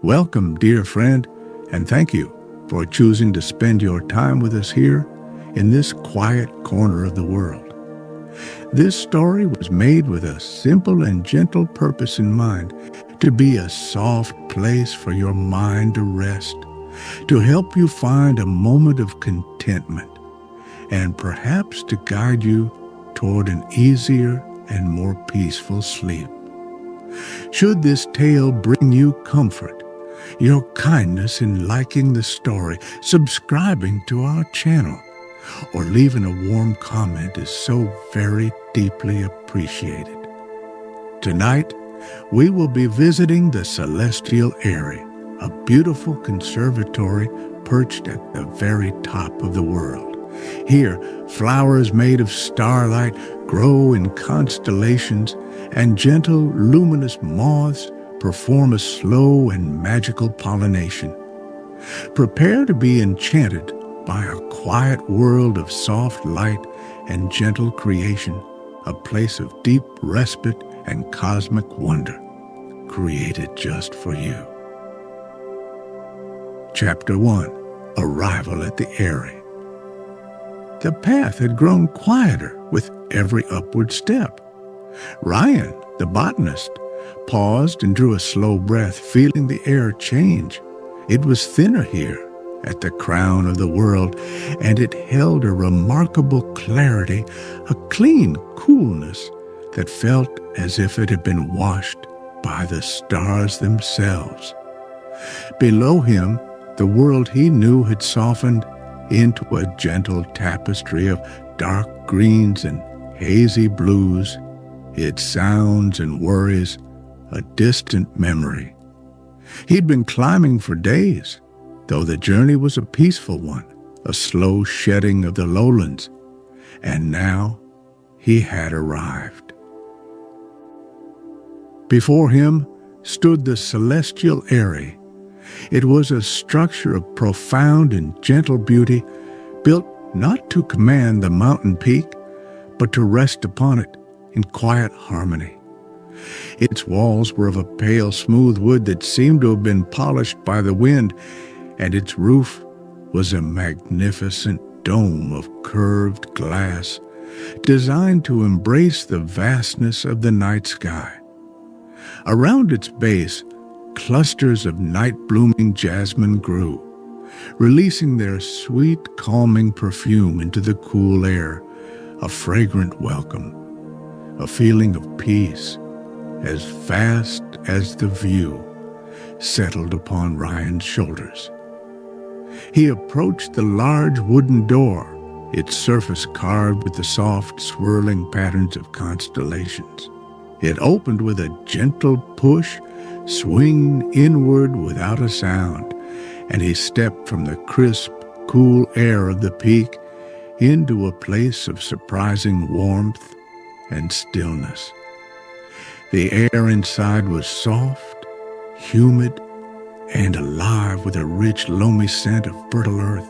Welcome, dear friend, and thank you for choosing to spend your time with us here in this quiet corner of the world. This story was made with a simple and gentle purpose in mind, to be a soft place for your mind to rest, to help you find a moment of contentment, and perhaps to guide you toward an easier and more peaceful sleep. Should this tale bring you comfort, your kindness in liking the story, subscribing to our channel, or leaving a warm comment is so very deeply appreciated. Tonight, we will be visiting the Celestial Aerie, a beautiful conservatory perched at the very top of the world. Here, flowers made of starlight grow in constellations, and gentle, luminous moths perform a slow and magical pollination. Prepare to be enchanted by a quiet world of soft light and gentle creation, a place of deep respite and cosmic wonder, created just for you. Chapter 1. Arrival at the Aerie. The path had grown quieter with every upward step. Ryan, the botanist, paused and drew a slow breath, feeling the air change. It was thinner here, at the crown of the world, and it held a remarkable clarity, a clean coolness that felt as if it had been washed by the stars themselves. Below him, the world he knew had softened into a gentle tapestry of dark greens and hazy blues, its sounds and worries a distant memory. He'd been climbing for days, though the journey was a peaceful one, a slow shedding of the lowlands, and now he had arrived. Before him stood the Celestial Aerie. It was a structure of profound and gentle beauty, built not to command the mountain peak, but to rest upon it in quiet harmony. Its walls were of a pale, smooth wood that seemed to have been polished by the wind, and its roof was a magnificent dome of curved glass, designed to embrace the vastness of the night sky. Around its base, clusters of night-blooming jasmine grew, releasing their sweet, calming perfume into the cool air, a fragrant welcome, a feeling of peace, as vast as the view, settled upon Ryan's shoulders. He approached the large wooden door, its surface carved with the soft, swirling patterns of constellations. It opened with a gentle push, swinging inward without a sound, and he stepped from the crisp, cool air of the peak into a place of surprising warmth and stillness. The air inside was soft, humid, and alive with a rich, loamy scent of fertile earth.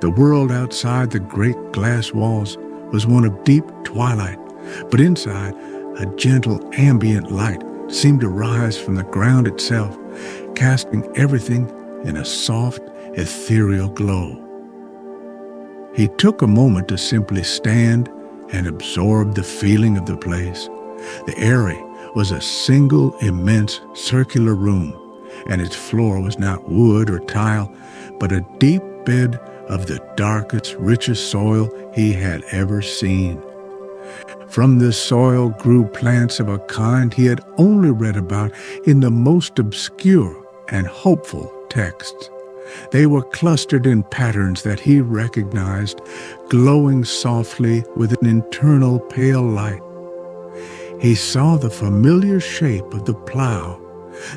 The world outside the great glass walls was one of deep twilight, but inside, a gentle ambient light seemed to rise from the ground itself, casting everything in a soft, ethereal glow. He took a moment to simply stand and absorb the feeling of the place. The Aerie was a single immense circular room, and its floor was not wood or tile, but a deep bed of the darkest, richest soil he had ever seen. From this soil grew plants of a kind he had only read about in the most obscure and hopeful texts. They were clustered in patterns that he recognized, glowing softly with an internal pale light. He saw the familiar shape of the plow,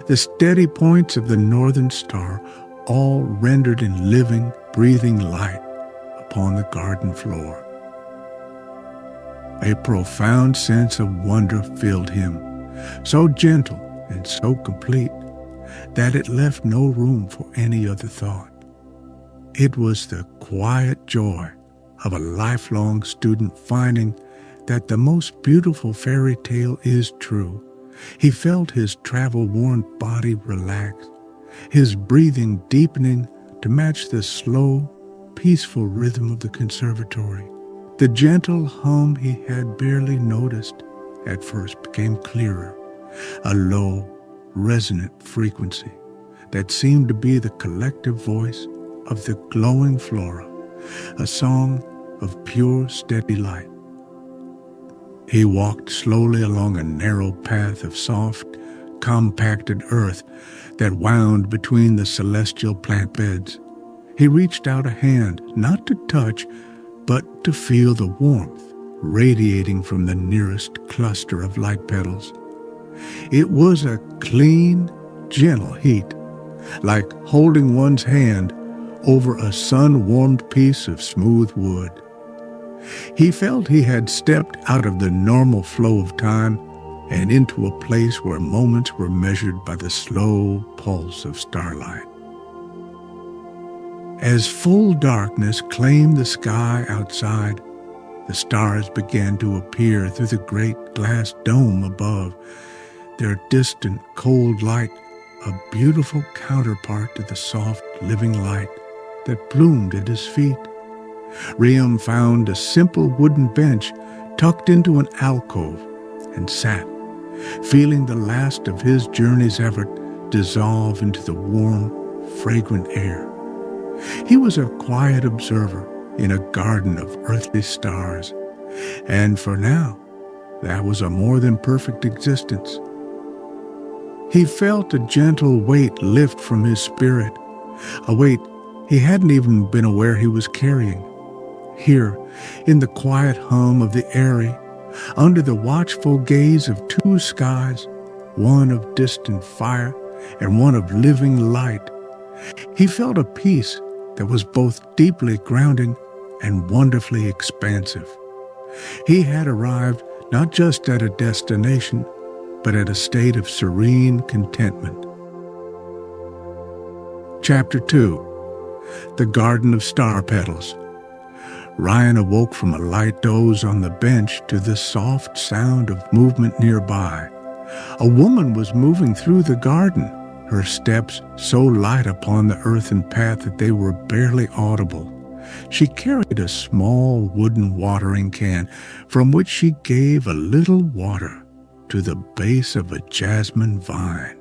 the steady points of the northern star, all rendered in living, breathing light upon the garden floor. A profound sense of wonder filled him, so gentle and so complete that it left no room for any other thought. It was the quiet joy of a lifelong student finding that the most beautiful fairy tale is true. He felt his travel-worn body relax, his breathing deepening to match the slow, peaceful rhythm of the conservatory. The gentle hum he had barely noticed at first became clearer, a low, resonant frequency that seemed to be the collective voice of the glowing flora, a song of pure, steady light. He walked slowly along a narrow path of soft, compacted earth that wound between the celestial plant beds. He reached out a hand, not to touch, but to feel the warmth radiating from the nearest cluster of light petals. It was a clean, gentle heat, like holding one's hand over a sun-warmed piece of smooth wood. He felt he had stepped out of the normal flow of time and into a place where moments were measured by the slow pulse of starlight. As full darkness claimed the sky outside, the stars began to appear through the great glass dome above, their distant, cold light a beautiful counterpart to the soft, living light that bloomed at his feet. Riam found a simple wooden bench tucked into an alcove and sat, feeling the last of his journey's effort dissolve into the warm, fragrant air. He was a quiet observer in a garden of earthly stars, and for now, that was a more than perfect existence. He felt a gentle weight lift from his spirit, a weight he hadn't even been aware he was carrying. Here, in the quiet hum of the Aerie, under the watchful gaze of two skies, one of distant fire and one of living light, he felt a peace that was both deeply grounding and wonderfully expansive. He had arrived not just at a destination, but at a state of serene contentment. Chapter 2. The Garden of Star-Petals. Ryan awoke from a light doze on the bench to the soft sound of movement nearby. A woman was moving through the garden, her steps so light upon the earthen path that they were barely audible. She carried a small wooden watering can from which she gave a little water to the base of a jasmine vine.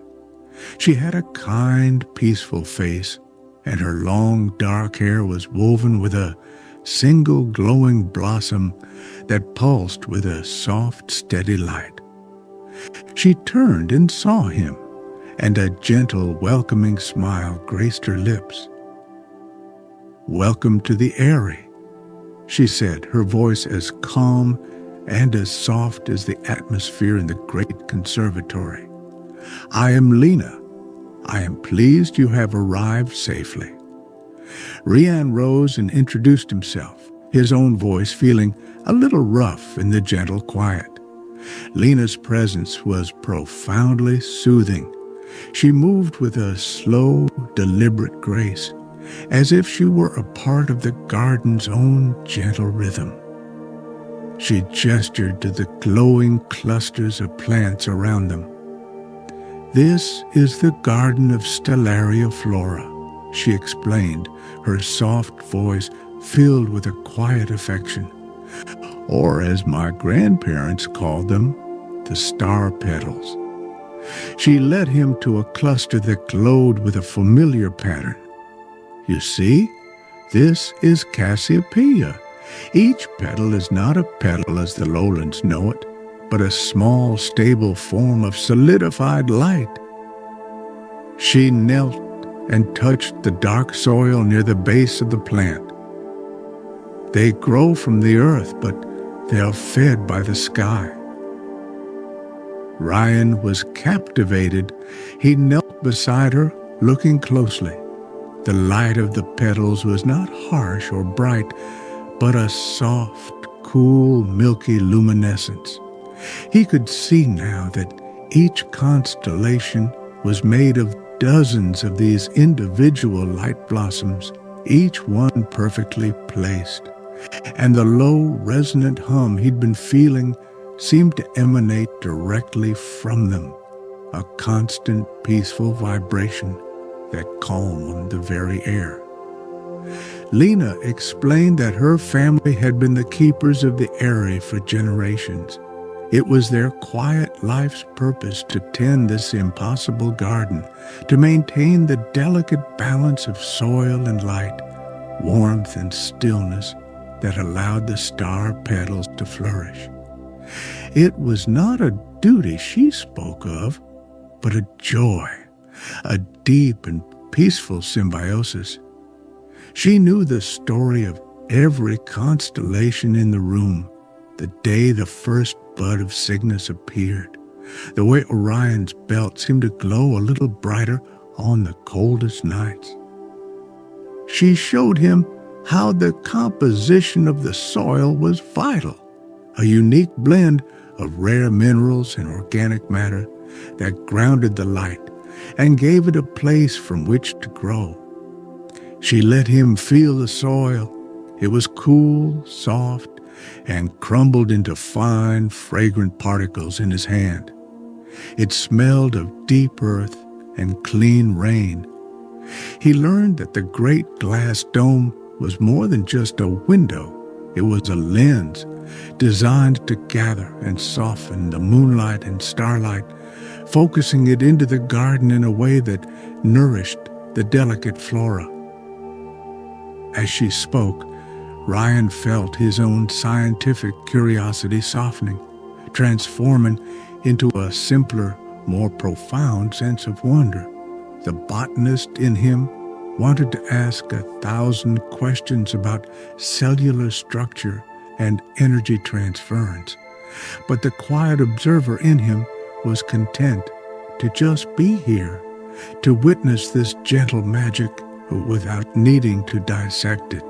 She had a kind, peaceful face, and her long, dark hair was woven with a single glowing blossom that pulsed with a soft, steady light. She turned and saw him, and a gentle, welcoming smile graced her lips. "Welcome to the Aerie," she said, her voice as calm and as soft as the atmosphere in the great conservatory. "I am Lena. I am pleased you have arrived safely." Rian rose and introduced himself, his own voice feeling a little rough in the gentle quiet. Lena's presence was profoundly soothing. She moved with a slow, deliberate grace, as if she were a part of the garden's own gentle rhythm. She gestured to the glowing clusters of plants around them. "This is the Garden of Stellaria Flora," she explained, her soft voice filled with a quiet affection. "Or as my grandparents called them, the Star-Petals." She led him to a cluster that glowed with a familiar pattern. "You see, this is Cassiopeia. Each petal is not a petal as the lowlands know it, but a small, stable form of solidified light." She knelt and touched the dark soil near the base of the plant. "They grow from the earth, but they are fed by the sky." Ryan was captivated. He knelt beside her, looking closely. The light of the petals was not harsh or bright, but a soft, cool, milky luminescence. He could see now that each constellation was made of dozens of these individual light blossoms, each one perfectly placed. And the low, resonant hum he'd been feeling seemed to emanate directly from them, a constant, peaceful vibration. that calmed the very air. Lena explained that her family had been the keepers of the Aerie for generations. It was their quiet life's purpose to tend this impossible garden, to maintain the delicate balance of soil and light, warmth and stillness that allowed the star-petals to flourish. It was not a duty she spoke of, but a joy, a deep and peaceful symbiosis. She knew the story of every constellation in the room, the day the first bud of Cygnus appeared, the way Orion's belt seemed to glow a little brighter on the coldest nights. She showed him how the composition of the soil was vital, a unique blend of rare minerals and organic matter that grounded the light and gave it a place from which to grow. She let him feel the soil. It was cool, soft, and crumbled into fine, fragrant particles in his hand. It smelled of deep earth and clean rain. He learned that the great glass dome was more than just a window. It was a lens designed to gather and soften the moonlight and starlight, focusing it into the garden in a way that nourished the delicate flora. As she spoke, Ryan felt his own scientific curiosity softening, transforming into a simpler, more profound sense of wonder. The botanist in him wanted to ask 1,000 questions about cellular structure and energy transference, but the quiet observer in him was content to just be here, to witness this gentle magic without needing to dissect it.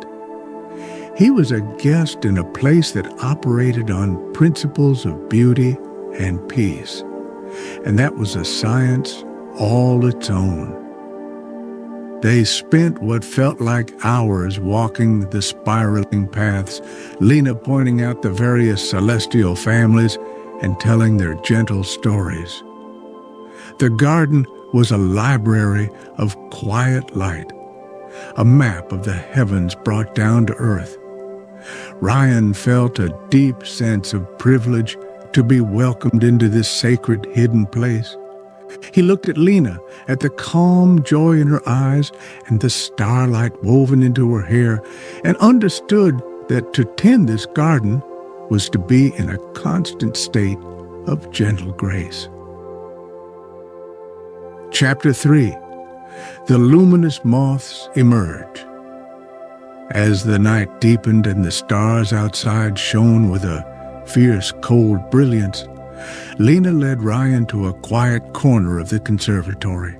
He was a guest in a place that operated on principles of beauty and peace, and that was a science all its own. They spent what felt like hours walking the spiraling paths, Lena pointing out the various celestial families and telling their gentle stories. The garden was a library of quiet light, a map of the heavens brought down to earth. Ryan felt a deep sense of privilege to be welcomed into this sacred hidden place. He looked at Lena, at the calm joy in her eyes and the starlight woven into her hair, and understood that to tend this garden was to be in a constant state of gentle grace. Chapter 3. The luminous moths emerge. As the night deepened and the stars outside shone with a fierce, cold brilliance, Lena led Ryan to a quiet corner of the conservatory.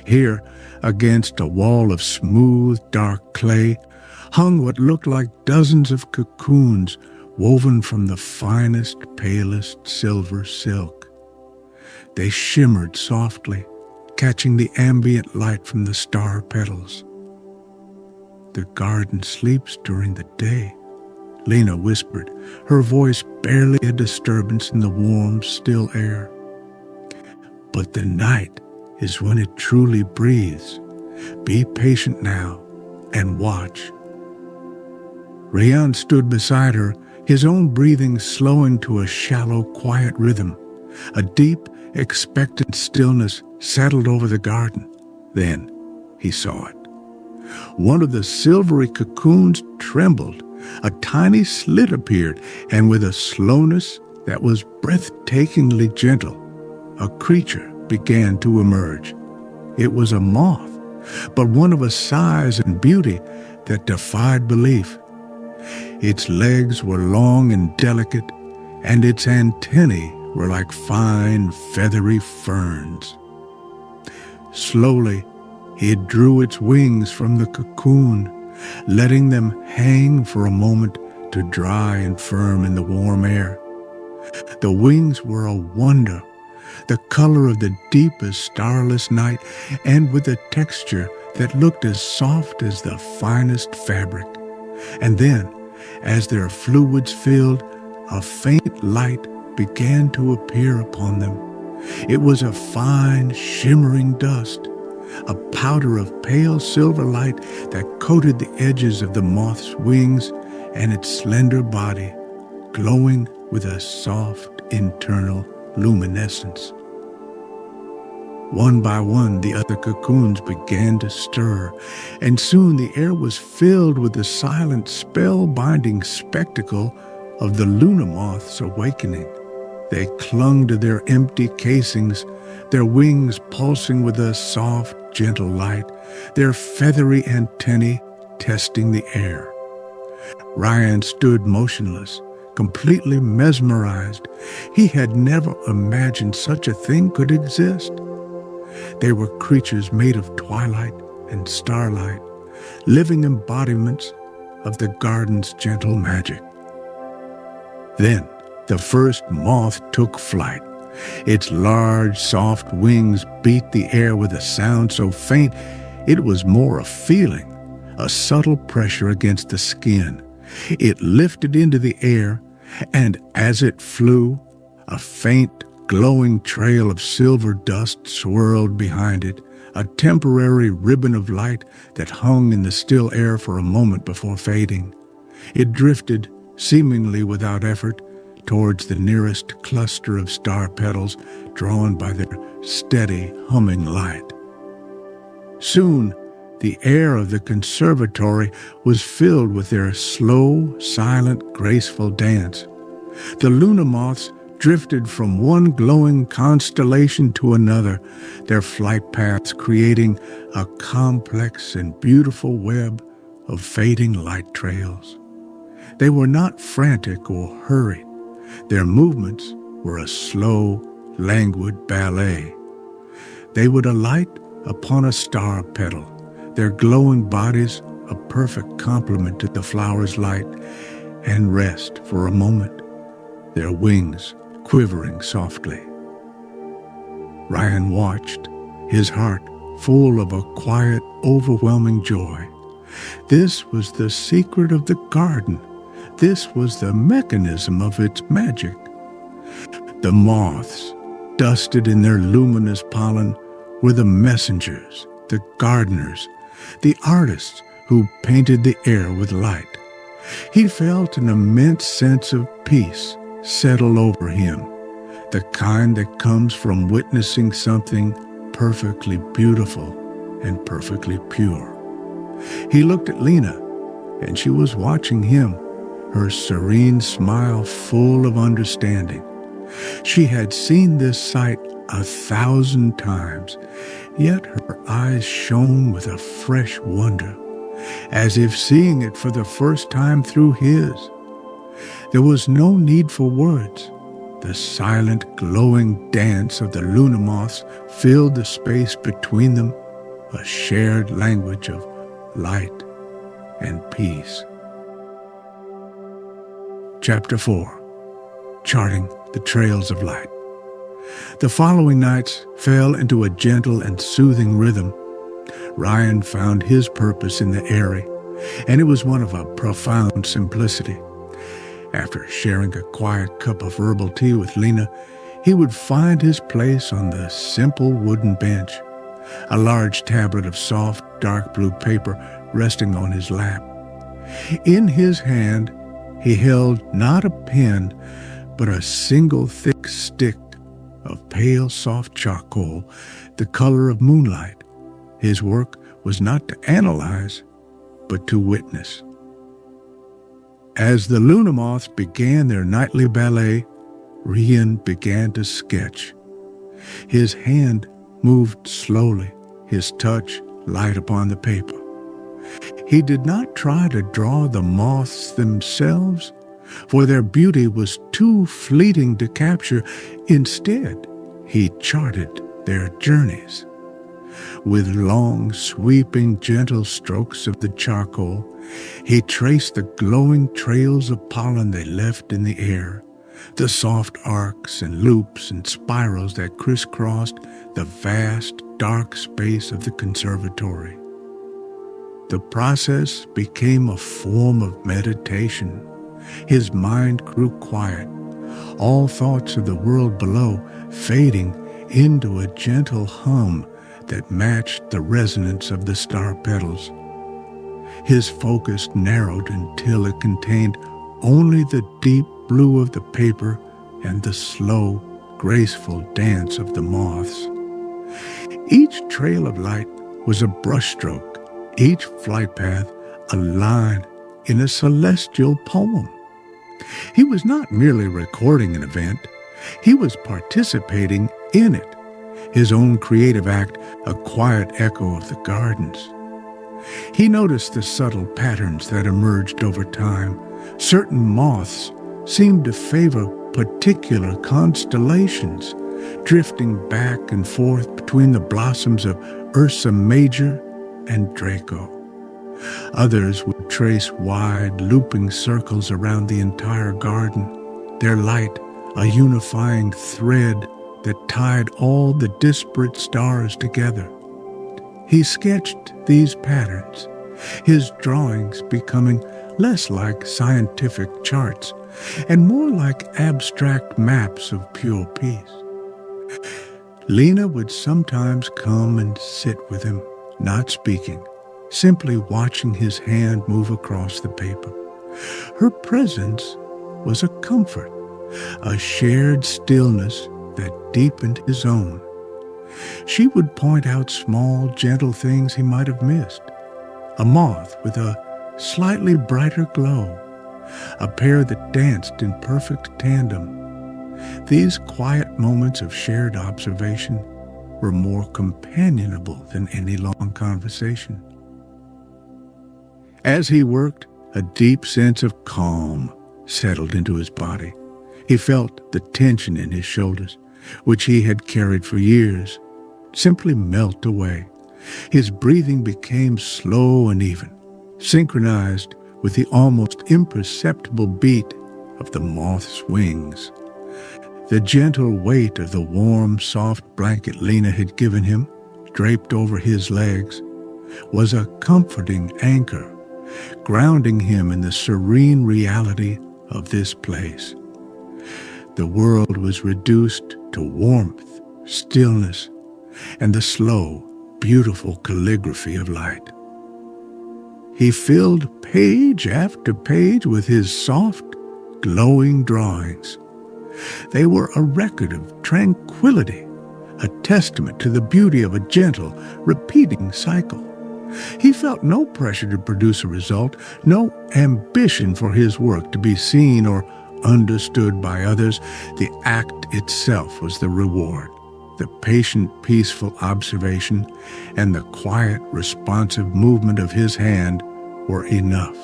Here, against a wall of smooth, dark clay, hung what looked like dozens of cocoons woven from the finest, palest silver silk. They shimmered softly, catching the ambient light from the star-petals. "The garden sleeps during the day," Lena whispered, her voice barely a disturbance in the warm, still air. "But the night is when it truly breathes. Be patient now and watch." Rayan stood beside her, his own breathing slowing to a shallow, quiet rhythm. A deep, expectant stillness settled over the garden. Then he saw it. One of the silvery cocoons trembled. A tiny slit appeared, and with a slowness that was breathtakingly gentle, a creature began to emerge. It was a moth, but one of a size and beauty that defied belief. Its legs were long and delicate, and its antennae were like fine, feathery ferns. Slowly, it drew its wings from the cocoon, letting them hang for a moment to dry and firm in the warm air. The wings were a wonder, the color of the deepest starless night, and with a texture that looked as soft as the finest fabric. And then, as their fluids filled, a faint light began to appear upon them. It was a fine, shimmering dust, a powder of pale silver light that coated the edges of the moth's wings and its slender body, glowing with a soft internal luminescence. One by one, the other cocoons began to stir, and soon the air was filled with the silent, spell-binding spectacle of the Luna moths awakening. They clung to their empty casings, their wings pulsing with a soft, gentle light, their feathery antennae testing the air. Ryan stood motionless, completely mesmerized. He had never imagined such a thing could exist. They were creatures made of twilight and starlight, living embodiments of the garden's gentle magic. Then the first moth took flight. Its large, soft wings beat the air with a sound so faint it was more a feeling, a subtle pressure against the skin. It lifted into the air, and as it flew, a faint, glowing trail of silver dust swirled behind it, a temporary ribbon of light that hung in the still air for a moment before fading. It drifted, seemingly without effort, towards the nearest cluster of star-petals drawn by their steady, humming light. Soon, the air of the conservatory was filled with their slow, silent, graceful dance. The Luna moths drifted from one glowing constellation to another, their flight paths creating a complex and beautiful web of fading light trails. They were not frantic or hurried. Their movements were a slow, languid ballet. They would alight upon a star-petal, their glowing bodies a perfect complement to the flower's light, and rest for a moment, their wings quivering softly. Ryan watched, his heart full of a quiet, overwhelming joy. This was the secret of the garden. This was the mechanism of its magic. The moths, dusted in their luminous pollen, were the messengers, the gardeners, the artists who painted the air with light. He felt an immense sense of peace settle over him, the kind that comes from witnessing something perfectly beautiful and perfectly pure. He looked at Lena, and she was watching him, her serene smile full of understanding. She had seen this sight 1,000 times, yet her eyes shone with a fresh wonder, as if seeing it for the first time through his. There was no need for words. The silent, glowing dance of the Luna moths filled the space between them, a shared language of light and peace. Chapter 4. Charting the Trails of Light. The following nights fell into a gentle and soothing rhythm. Ryan found his purpose in the Aerie, and it was one of a profound simplicity. After sharing a quiet cup of herbal tea with Lena, he would find his place on the simple wooden bench, a large tablet of soft, dark blue paper resting on his lap. In his hand, he held not a pen, but a single thick stick of pale, soft charcoal, the color of moonlight. His work was not to analyze, but to witness. As the Luna moths began their nightly ballet, Ryan began to sketch. His hand moved slowly, his touch light upon the paper. He did not try to draw the moths themselves, for their beauty was too fleeting to capture. Instead, he charted their journeys. With long, sweeping, gentle strokes of the charcoal, he traced the glowing trails of pollen they left in the air, the soft arcs and loops and spirals that crisscrossed the vast, dark space of the conservatory. The process became a form of meditation. His mind grew quiet, all thoughts of the world below fading into a gentle hum that matched the resonance of the star-petals. His focus narrowed until it contained only the deep blue of the paper and the slow, graceful dance of the moths. Each trail of light was a brushstroke, each flight path a line in a celestial poem. He was not merely recording an event, he was participating in it, his own creative act a quiet echo of the gardens. He noticed the subtle patterns that emerged over time. Certain moths seemed to favor particular constellations, drifting back and forth between the blossoms of Ursa Major and Draco. Others would trace wide, looping circles around the entire garden, their light a unifying thread that tied all the disparate stars together. He sketched these patterns, his drawings becoming less like scientific charts and more like abstract maps of pure peace. Lena would sometimes come and sit with him, not speaking, simply watching his hand move across the paper. Her presence was a comfort, a shared stillness that deepened his own. She would point out small, gentle things he might have missed. A moth with a slightly brighter glow, a pair that danced in perfect tandem. These quiet moments of shared observation were more companionable than any long conversation. As he worked, a deep sense of calm settled into his body. He felt the tension in his shoulders, which he had carried for years, simply melt away. His breathing became slow and even, synchronized with the almost imperceptible beat of the moth's wings. The gentle weight of the warm, soft blanket Lena had given him, draped over his legs, was a comforting anchor, grounding him in the serene reality of this place. The world was reduced to warmth, stillness, and the slow, beautiful calligraphy of light. He filled page after page with his soft, glowing drawings. They were a record of tranquility, a testament to the beauty of a gentle, repeating cycle. He felt no pressure to produce a result, no ambition for his work to be seen or understood by others. The act itself was the reward. The patient, peaceful observation and the quiet, responsive movement of his hand were enough.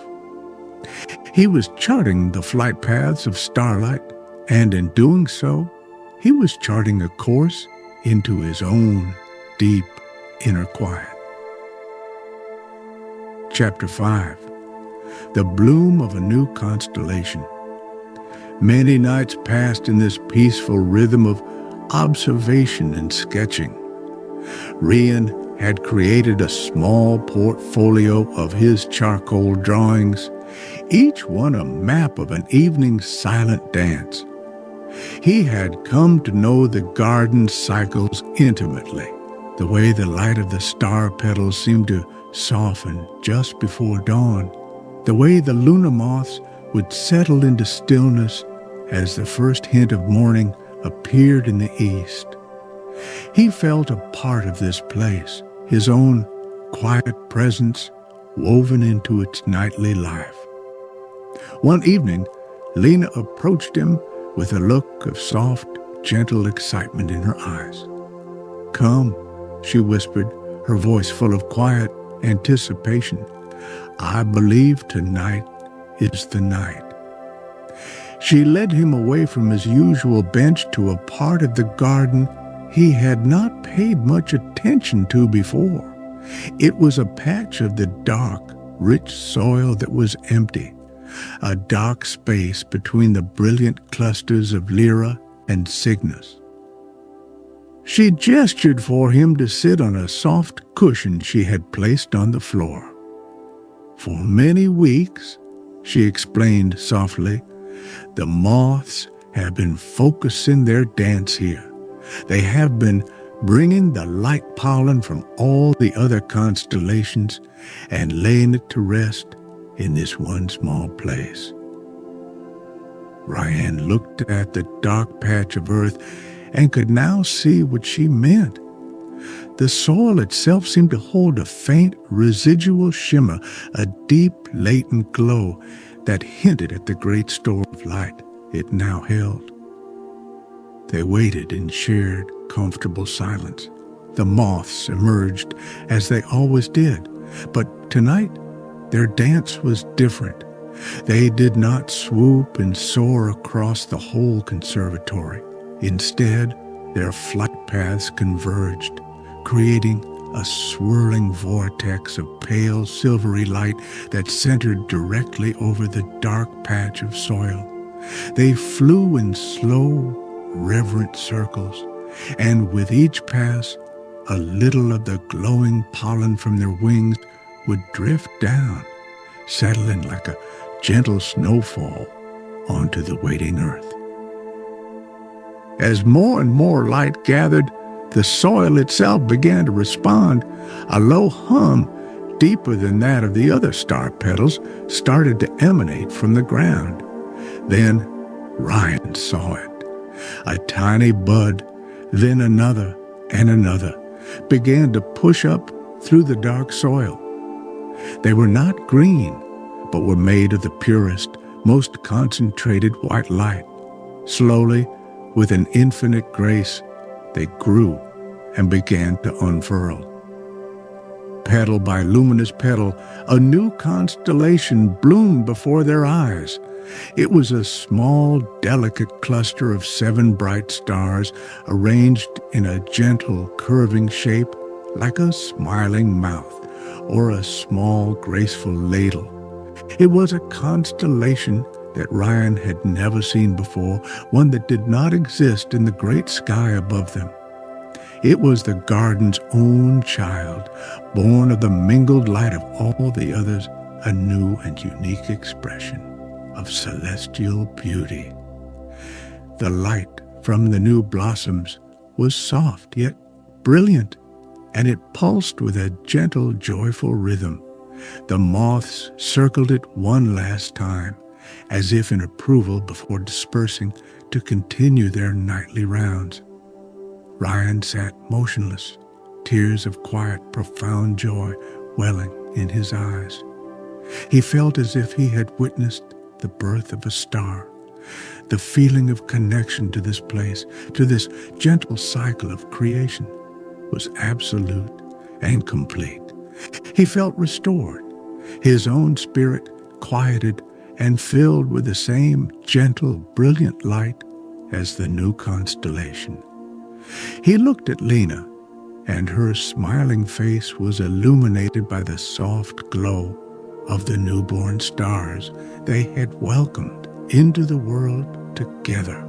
He was charting the flight paths of starlight, and in doing so, he was charting a course into his own deep inner quiet. Chapter 5. The Bloom of a New Constellation. Many nights passed in this peaceful rhythm of observation and sketching. Rian had created a small portfolio of his charcoal drawings, each one a map of an evening's silent dance. He had come to know the garden's cycles intimately, the way the light of the star-petals seemed to soften just before dawn, the way the lunar moths would settle into stillness as the first hint of morning appeared in the east. He felt a part of this place, his own quiet presence woven into its nightly life. One evening, Lena approached him with a look of soft, gentle excitement in her eyes. "Come," she whispered, her voice full of quiet anticipation. "I believe tonight is the night." She led him away from his usual bench to a part of the garden he had not paid much attention to before. It was a patch of the dark, rich soil that was empty, a dark space between the brilliant clusters of Lyra and Cygnus. She gestured for him to sit on a soft cushion she had placed on the floor. "For many weeks," she explained softly, "the moths have been focusing their dance here. They have been bringing the light pollen from all the other constellations and laying it to rest in this one small place. Ryan looked at the dark patch of earth and could now see what she meant. The soil itself seemed to hold a faint residual shimmer, a deep latent glow that hinted at the great store of light it now held. They waited in shared, comfortable silence. The moths emerged as they always did, but tonight their dance was different. They did not swoop and soar across the whole conservatory. Instead, their flight paths converged, creating a swirling vortex of pale silvery light that centered directly over the dark patch of soil. They flew in slow, reverent circles, and with each pass, a little of the glowing pollen from their wings would drift down, settling like a gentle snowfall onto the waiting earth. As more and more light gathered, the soil itself began to respond. A low hum, deeper than that of the other star-petals, started to emanate from the ground. Then Ryan saw it. A tiny bud, then another and another, began to push up through the dark soil. They were not green, but were made of the purest, most concentrated white light. Slowly, with an infinite grace, they grew and began to unfurl. Petal by luminous petal, a new constellation bloomed before their eyes. It was a small, delicate cluster of 7 bright stars arranged in a gentle, curving shape like a smiling mouth or a small, graceful ladle. It was a constellation that Ryan had never seen before, one that did not exist in the great sky above them. It was the garden's own child, born of the mingled light of all the others, a new and unique expression of celestial beauty. The light from the new blossoms was soft yet brilliant, and it pulsed with a gentle, joyful rhythm. The moths circled it one last time, as if in approval before dispersing to continue their nightly rounds. Ryan sat motionless, tears of quiet, profound joy welling in his eyes. He felt as if he had witnessed the birth of a star. The feeling of connection to this place, to this gentle cycle of creation, was absolute and complete. He felt restored, his own spirit quieted and filled with the same gentle, brilliant light as the new constellation. He looked at Lena, and her smiling face was illuminated by the soft glow of the newborn stars they had welcomed into the world together.